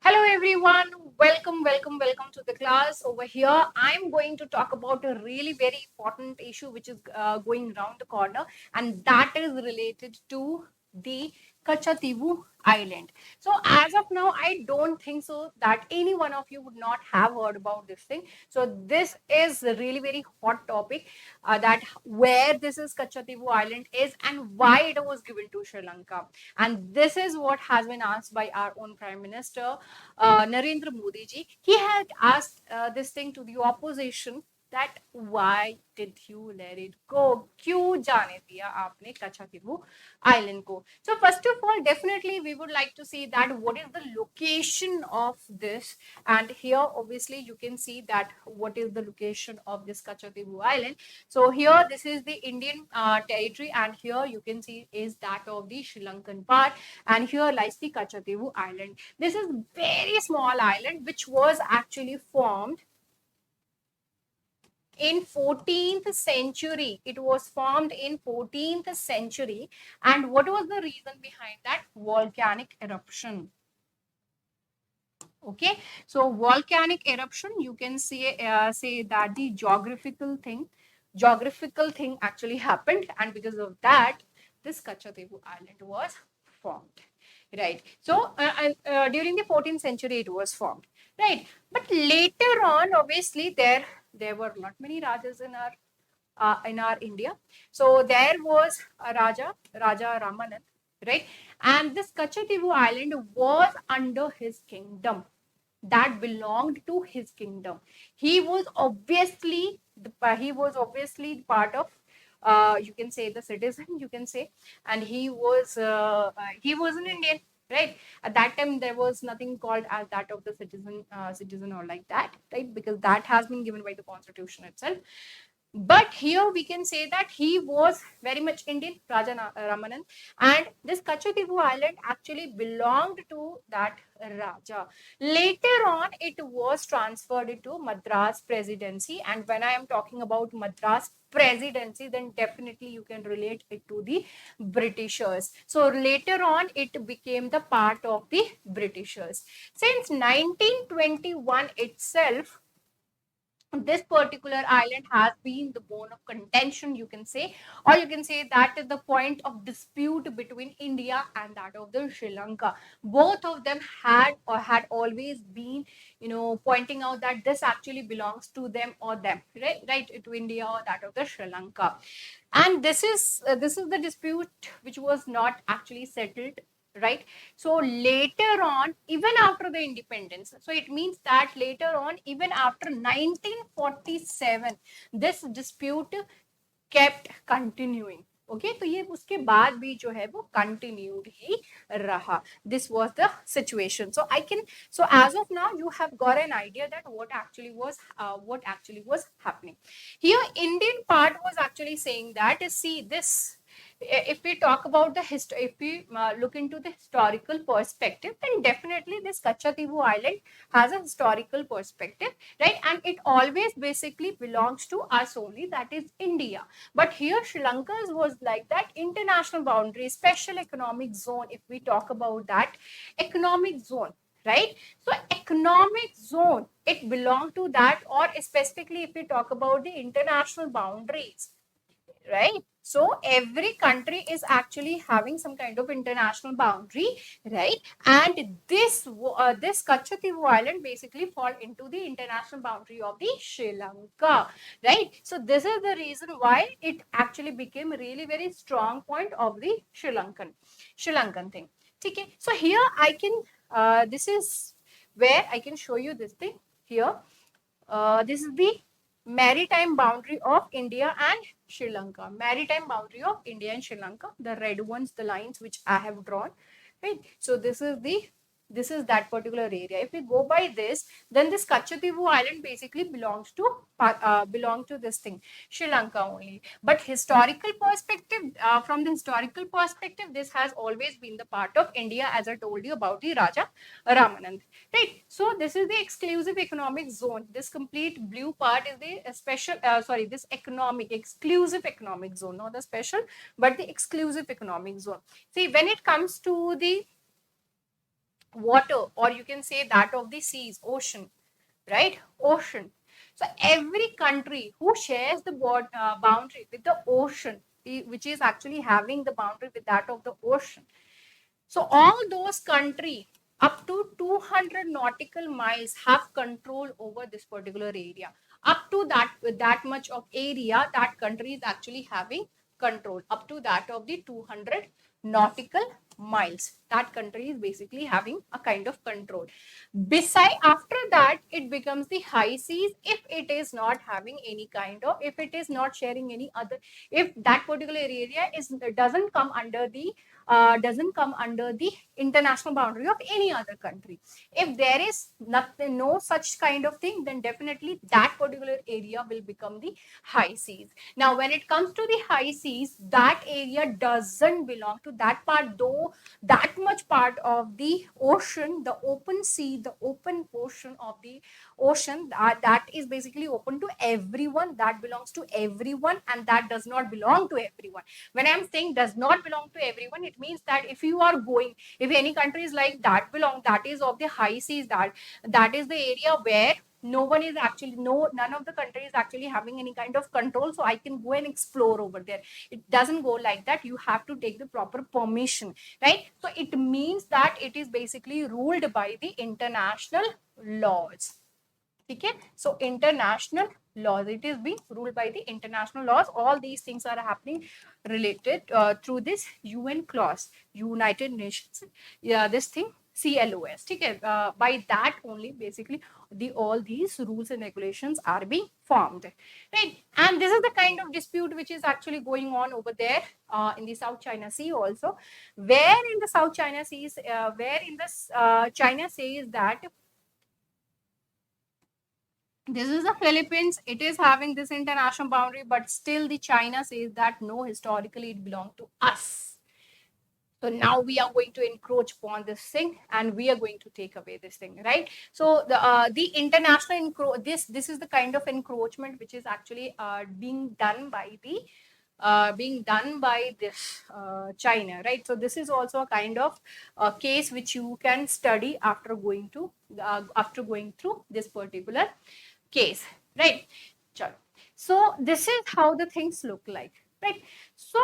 Hello everyone, welcome to the class. Over here, I'm going to talk about a really very important issue which is going around the corner, and that is related to the Kachchatheevu Island. So as of now, I don't think so that any one of you would not have heard about this thing. So this is a really very hot topic, that where this is Kachchatheevu Island is and why it was given to Sri Lanka. And this is what has been asked by our own Prime Minister, Narendra Modi ji. He had asked this thing to the opposition that why did you let it go? क्यों जाने दिया आपने Katchatheevu island को? So first of all, definitely we would like to see that what is the location of this, and here obviously you can see that what is the location of this Kachchatheevu Island. So here this is the Indian territory, and here you can see is that of the Sri Lankan part, and here lies the Kachchatheevu Island. This is very small island which was actually formed in 14th century. It was formed in 14th century, and what was the reason behind that? Volcanic eruption. Okay, so volcanic eruption, you can say that the geographical thing actually happened, and because of that this Kachchatheevu Island was formed, right? So during the 14th century it was formed, right? But later on, obviously there were not many rajas in our India. So there was a Raja Ramanand, right? And this Kachchatheevu Island was under his kingdom, that belonged to his kingdom. He was obviously part of, you can say, the citizen, you can say, and he was an Indian, right? At that time there was nothing called as that of the citizen or like that, right? Because that has been given by the constitution itself. But here we can say that he was very much Indian, Ramanand, and this Kachchatheevu Island actually belonged to that Raja. Later on, it was transferred to Madras Presidency, and when I am talking about Madras Presidency, then definitely you can relate it to the Britishers. So later on, it became the part of the Britishers. Since 1921 itself, this particular island has been the bone of contention, you can say, or you can say that is the point of dispute between India and that of the Sri Lanka. Both of them had always been, pointing out that this actually belongs to them or them, right, to India or that of the Sri Lanka. And this is the dispute which was not actually settled, right? So later on, even after the independence, so it means that later on, even after 1947, this dispute kept continuing. Okay, तो ये उसके बाद भी जो है वो continued ही रहा. This was the situation. So as of now you have got an idea that what actually was happening. Here Indian part was actually saying that, see, this, if we talk about the history, if we look into the historical perspective, then definitely this Kachchatheevu Island has a historical perspective, right? And it always basically belongs to us only, that is India. But here Sri Lanka's was like that international boundary, special economic zone. If we talk about that economic zone, right? So economic zone, it belonged to that, or specifically if we talk about the international boundaries, right? So every country is actually having some kind of international boundary, right? And this Kachchatheevu Island basically fall into the international boundary of the Sri Lanka, right? So this is the reason why it actually became a really very strong point of the Sri Lankan thing. Okay, so here I can this is where I can show you this thing here. This is the maritime boundary of India and Sri Lanka. Maritime boundary of India and Sri Lanka. The red ones, the lines which I have drawn, right? So this is that particular area. If we go by this, then this Kachchatheevu Island basically belongs to this thing, Sri Lanka only. But historical perspective, from the historical perspective, this has always been the part of India, as I told you about the Raja Ramanand, right? So this is the exclusive economic zone. This complete blue part is the special, this exclusive economic zone, not the special, but the exclusive economic zone. See, when it comes to the water, or you can say that of the seas, ocean, right? Ocean. So every country who shares the boundary with the ocean, which is actually having the boundary with that of the ocean, so all those countries up to 200 nautical miles have control over this particular area. Up to that much of area, that country is actually having control. Up to that of the 200 nautical miles, that country is basically having a kind of control. Beside, after that, it becomes the high seas if it is not having any kind of, if it is not sharing any other, if that particular area is doesn't come under the international boundary of any other country. If there is nothing, no such kind of thing, then definitely that particular area will become the high seas. Now, when it comes to the high seas, that area doesn't belong to that part, though that much part of the ocean, the open sea, the open portion of the ocean, that is basically open to everyone, that belongs to everyone, and that does not belong to everyone. When I'm saying does not belong to everyone, it means that if you are going, if any country is like that belong, that is of the high seas, that is the area where no one is actually, none of the countries is actually having any kind of control, so I can go and explore over there. It doesn't go like that. You have to take the proper permission, right? So it means that it is basically ruled by the international laws. Okay, so international laws, it is being ruled by the international laws. All these things are happening related through this UN clause, United Nations, yeah, this thing CLOS. Okay, by that only basically all these rules and regulations are being formed, right? And this is the kind of dispute which is actually going on over there in the South China Sea also, where in the South China Seas, where in this China says that this is the Philippines, it is having this international boundary, but still the China says that no, historically it belonged to us. So now we are going to encroach upon this thing, and we are going to take away this thing, right? So the international this is the kind of encroachment which is actually being done by this China, right? So this is also a kind of case which you can study after going through this particular case, right? So this is how the things look like, right? So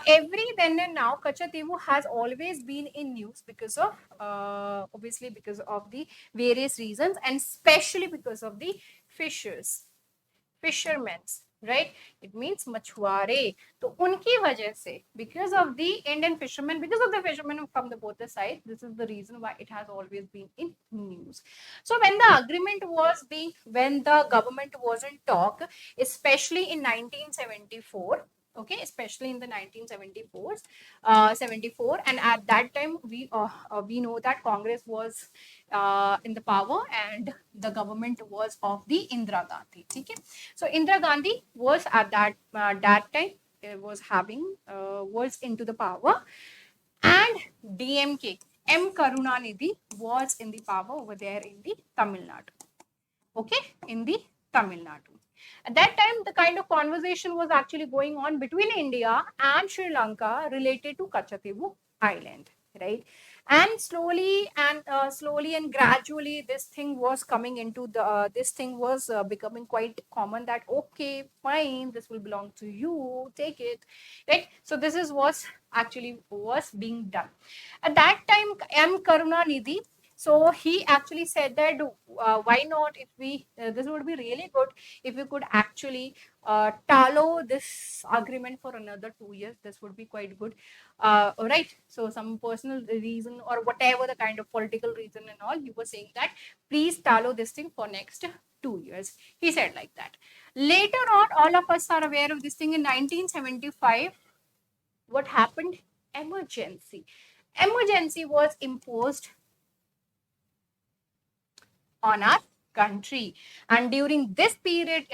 every then and now, Kachchatheevu has always been in news because of obviously because of the various reasons, and especially because of the fishermen, right? It means मछुआरे. तो उनकी वजह से, because of the Indian fishermen, because of the fishermen from the both the sides, this is the reason why it has always been in news. So when the government was in talk, especially in 1974, okay, especially in the 74, and at that time we know that Congress was in the power, and the government was of the Indira Gandhi. Okay? So Indira Gandhi was at that time was into the power, and DMK M Karunanidhi was in the power over there in the Tamil Nadu. Okay, in the Tamil Nadu. At that time, the kind of conversation was actually going on between India and Sri Lanka related to Kachchatheevu Island, right? And slowly and gradually, this thing was coming into this thing was becoming quite common, that okay, fine, this will belong to you, take it, right? So this is what actually was being done. At that time, M Karunanidhi, so he actually said that why not, if we this would be really good if we could actually tallow this agreement for another 2 years. This would be quite good, right? So some personal reason or whatever the kind of political reason and all, he was saying that please tallow this thing for next 2 years. He said like that. Later on, all of us are aware of this thing. In 1975, what happened? Emergency was imposed on our country, and during this period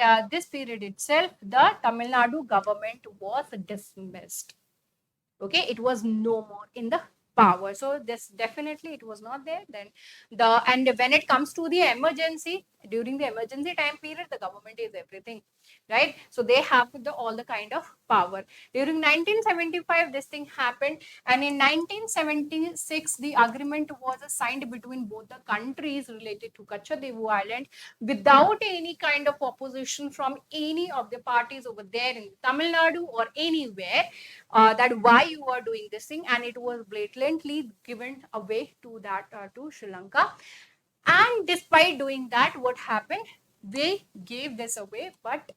itself, the Tamil Nadu government was dismissed. Okay, it was no more in the power. So this definitely it was not there then. And when it comes to the emergency, during the emergency time period, the government is everything, right? So they have all the kind of power. During 1975, this thing happened, and in 1976, the agreement was signed between both the countries related to Kachchatheevu Island without any kind of opposition from any of the parties over there in Tamil Nadu or anywhere, that why you are doing this thing, and it was blatantly given away to that to Sri Lanka. And despite doing that, what happened? They gave this away, but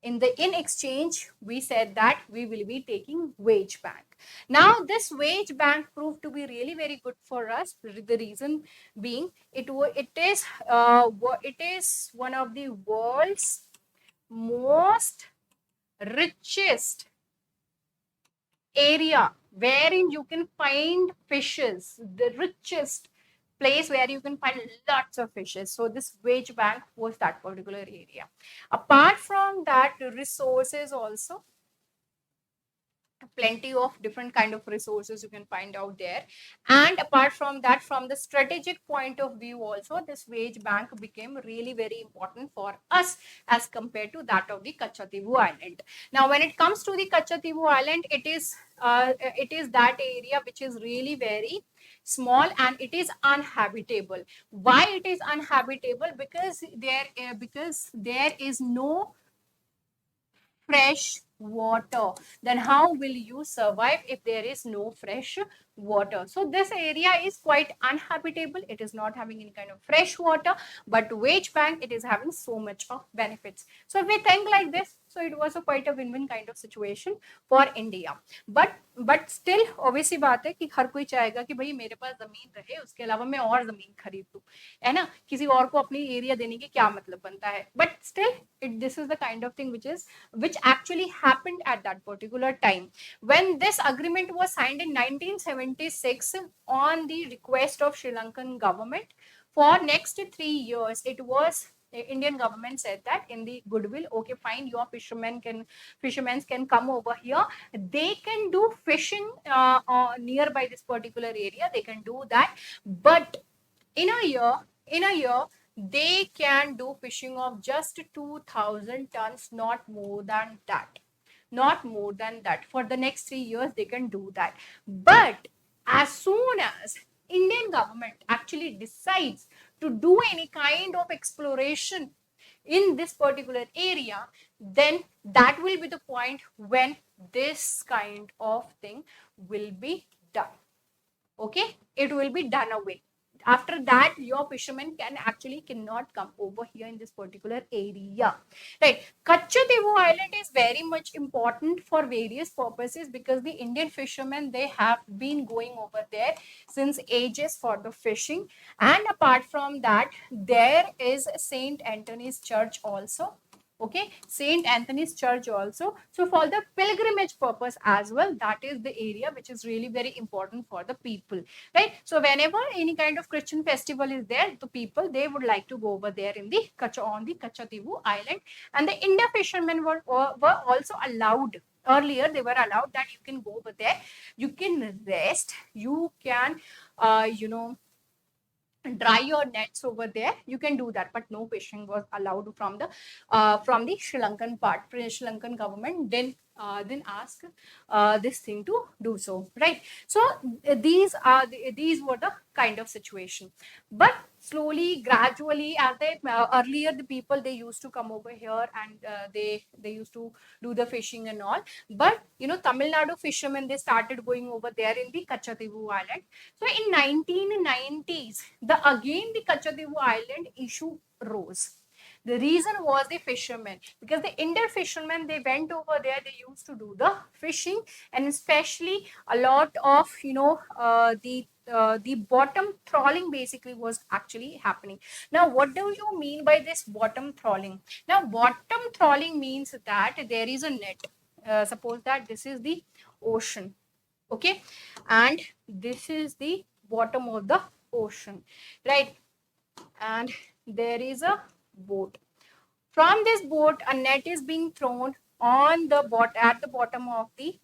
in exchange, we said that we will be taking wage bank. Now, this wage bank proved to be really very good for us. The reason being, it is one of the world's most richest area wherein you can find fishes, the richest place where you can find lots of fishes. So this wage bank was that particular area. Apart from that, resources also, plenty of different kind of resources you can find out there. And apart from that, from the strategic point of view also, this wage bank became really very important for us as compared to that of the Kachchatheevu Island. Now, when it comes to the Kachchatheevu Island, it is that area which is really very small and it is uninhabitable. Why it is uninhabitable? Because there is no fresh water. Then how will you survive if there is no fresh water? So this area is quite uninhabitable. It is not having any kind of fresh water, but wage bank, it is having so much of benefits. So if we think like this, so it was a quite a win-win kind of situation for India. But still obviously बात है कि हर कोई चाहेगा कि भाई मेरे पास जमीन रहे, उसके अलावा मैं और जमीन खरीद लूं, है ना? किसी और को अपनी एरिया देने के क्या मतलब बनता है? But still, this is the kind of thing which actually happened at that particular time. When this agreement was signed in 1976 on the request of Sri Lankan government, for next 3 years, the Indian government said that in the goodwill, okay, fine, your fishermen can come over here. They can do fishing nearby this particular area. They can do that, but in a year, they can do fishing of just 2,000 tons, not more than that. Not more than that. For the next 3 years, they can do that. But as soon as Indian government actually decides to do any kind of exploration in this particular area, then that will be the point when this kind of thing will be done. Okay, it will be done away. After that, your fishermen cannot come over here in this particular area, right? Kachchatheevu Island is very much important for various purposes because the Indian fishermen, they have been going over there since ages for the fishing. And apart from that, there is Saint Anthony's Church also. Okay, Saint Anthony's Church also. So for the pilgrimage purpose as well, that is the area which is really very important for the people, right? So whenever any kind of Christian festival is there, the people, they would like to go over there in the Kachchatheevu Island. And the Indian fishermen were also allowed. Earlier, they were allowed that you can go over there, you can rest, you can, dry your nets over there, you can do that, but no fishing was allowed from the Sri Lankan part. Sri Lankan government then ask this thing to do so, right? So these were the kind of situation. But slowly, gradually, as they earlier, the people, they used to come over here and they used to do the fishing and all. But Tamil Nadu fishermen, they started going over there in the Kachchatheevu Island. So in 1990s, the Kachchatheevu Island issue rose. The reason was the fishermen, because the Indian fishermen, they went over there, they used to do the fishing, and especially a lot of the bottom trawling basically was actually happening. Now, what do you mean by this bottom trawling? Now, bottom trawling means that there is a net. Suppose that this is the ocean, okay, and this is the bottom of the ocean, right? And there is a boat. From this boat, a net is being thrown on the at the bottom of the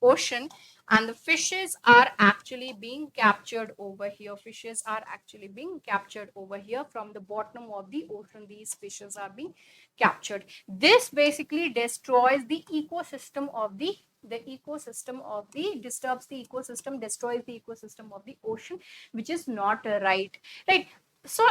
ocean, and the fishes are actually being captured over here. Fishes are actually being captured over here from the bottom of the ocean. These fishes are being captured. This basically destroys the ecosystem of the disturbs the ecosystem, destroys the ecosystem of the ocean, which is not right. Right. So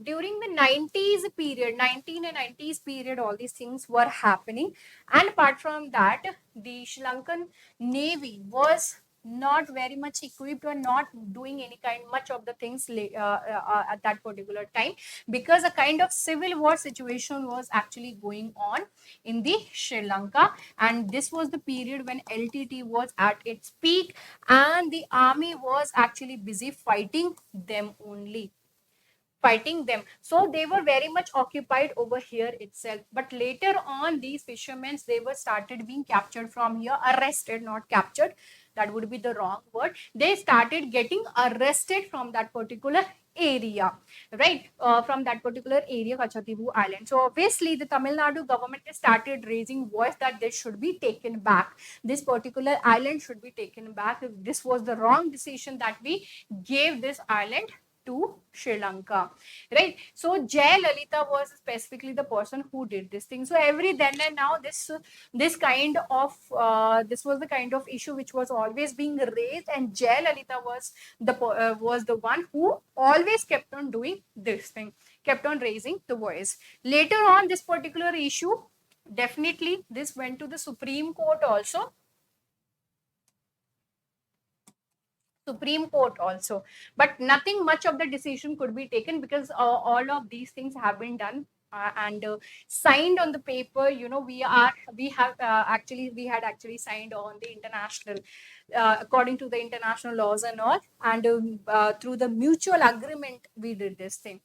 during the 90s period, 19 and 90s period, all these things were happening. And apart from that, the Sri Lankan Navy was not very much equipped or not doing any kind much of the things at that particular time, because a kind of civil war situation was actually going on in the Sri Lanka, and this was the period when LTT was at its peak and the army was actually busy fighting them only, fighting them. So they were very much occupied over here itself. But later on, these fishermen, they were started being captured from here, arrested, not captured. That would be the wrong word. They started getting arrested from that particular area, right? From that particular area, Kachchatheevu Island. So obviously, the Tamil Nadu government started raising voice that this should be taken back. This particular island should be taken back. This was the wrong decision that we gave this island to Sri Lanka, right? So Jay Lalita was specifically the person who did this thing. So every then and now, this kind of this was the kind of issue which was always being raised, and Jay Lalita was the one who always kept on doing this thing, kept on raising the voice. Later on, this particular issue, definitely this went to the Supreme Court also. Supreme Court also, but nothing much of the decision could be taken, because all of these things have been done and signed on the paper. You know, we had actually signed on the international, according to the international laws and all, and through the mutual agreement we did this thing.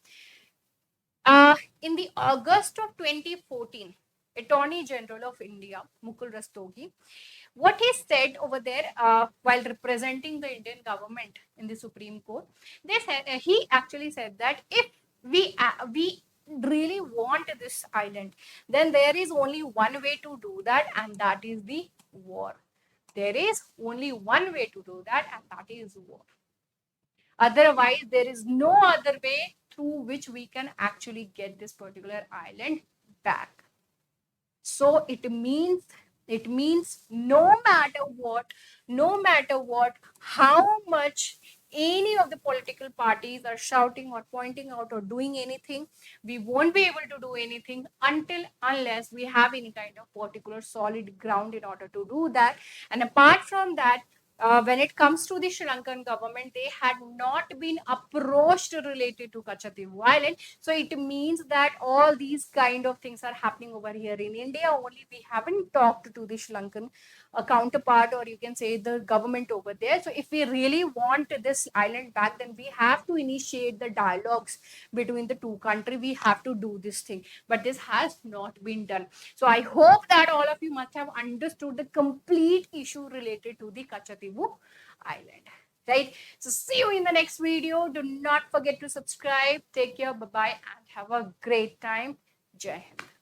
In the August of 2014, Attorney General of India, Mukul Rastogi, what he said over there while representing the Indian government in the Supreme Court, he actually said that if we really want this island, then there is only one way to do that, and that is the war. There is only one way to do that, and that is war. Otherwise, there is no other way through which we can actually get this particular island back. So it means no matter what, how much any of the political parties are shouting or pointing out or doing anything, we won't be able to do anything unless we have any kind of particular solid ground in order to do that. And apart from that, when it comes to the Sri Lankan government, they had not been approached related to Kachchatheevu Island. So it means that all these kind of things are happening over here in India only. We haven't talked to the Sri Lankan counterpart, or you can say the government over there. So if we really want this island back, then we have to initiate the dialogues between the two countries. We have to do this thing, but this has not been done. So I hope that all of you must have understood the complete issue related to the Kachchatheevu Island, right? So see you in the next video. Do not forget to subscribe. Take care. Bye bye, and have a great time. Jai Hind.